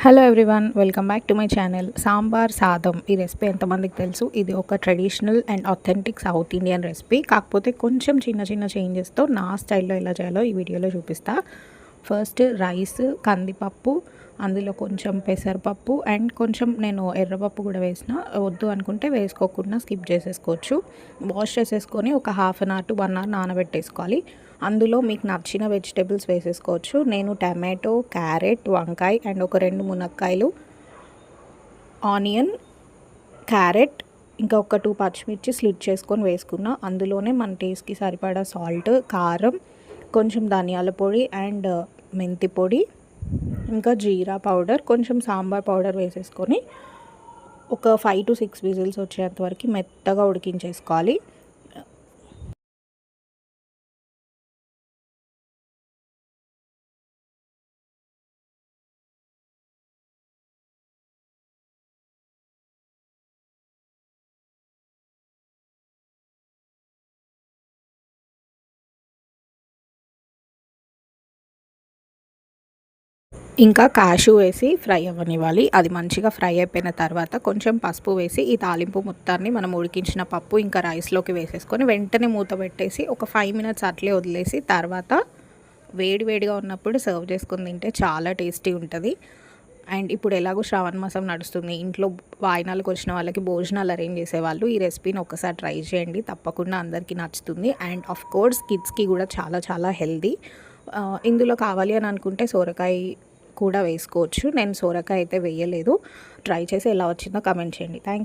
Hello everyone, welcome back to my channel. Sambar sadam ఈ recipe ఎంతమందికి తెలుసు? ఇది ఒక traditional and authentic South Indian recipe. కాకపోతే కొంచెం చిన్న చిన్న చేంజెస్తో నా స్టైల్లో ఎలా చేయాలో ఈ వీడియోలో చూపిస్తా. ఫస్ట్ రైస్, కందిపప్పు, అందులో కొంచెం పెసరపప్పు అండ్ కొంచెం నేను ఎర్రపప్పు కూడా వేసిన. వద్దు అనుకుంటే వేసుకోకుండా స్కిప్ చేసేసుకోవచ్చు. వాష్ చేసేసుకొని ఒక half an hour to 1 hour నానబెట్టేసుకోవాలి. అందులో మీకు నచ్చిన వెజిటేబుల్స్ వేసేసుకోవచ్చు. నేను టమాటో, క్యారెట్, వంకాయ అండ్ ఒక 2 మునక్కాయలు, ఆనియన్, క్యారెట్, ఇంకా ఒక 2 పచ్చిమిర్చి స్లిట్ చేసుకొని వేసుకున్నా. అందులోనే మన టేస్ట్కి సరిపడా సాల్ట్, కారం, కొంచెం ధనియాల పొడి అండ్ మెంతి పొడి, ఇంకా జీరా పౌడర్, కొంచెం సాంబార్ పౌడర్ వేసేసుకొని ఒక 5 to 6 విజిల్స్ వచ్చేంత వరకు మెత్తగా ఉడికించేసుకోవాలి. ఇంకా కాషు వేసి ఫ్రై అవ్వనివ్వాలి. అది మంచిగా ఫ్రై అయిపోయిన తర్వాత కొంచెం పసుపు వేసి ఈ తాలింపు మొత్తాన్ని మనం ఉడికించిన పప్పు ఇంకా రైస్లోకి వేసేసుకొని వెంటనే మూత పెట్టేసి ఒక 5 మినిట్స్ అట్లే వదిలేసి తర్వాత వేడివేడిగా ఉన్నప్పుడు సర్వ్ చేసుకుని తింటే చాలా టేస్టీ ఉంటుంది. అండ్ ఇప్పుడు ఎలాగో శ్రావణ మాసం నడుస్తుంది, ఇంట్లో వాయినాలకు వచ్చిన వాళ్ళకి భోజనాలు అరేంజ్ చేసేవాళ్ళు ఈ రెసిపీని ఒకసారి ట్రై చేయండి, తప్పకుండా అందరికీ నచ్చుతుంది. అండ్ ఆఫ్ కోర్స్ కిడ్స్కి కూడా చాలా చాలా హెల్దీ. ఇందులో కావాలి అని అనుకుంటే సోరకాయ కూడా వేసుకోవచ్చు. నేను సోరకాయ అయితే వేయలేదు. ట్రై చేసి ఎలా వచ్చిందో కామెంట్ చేయండి. థ్యాంక్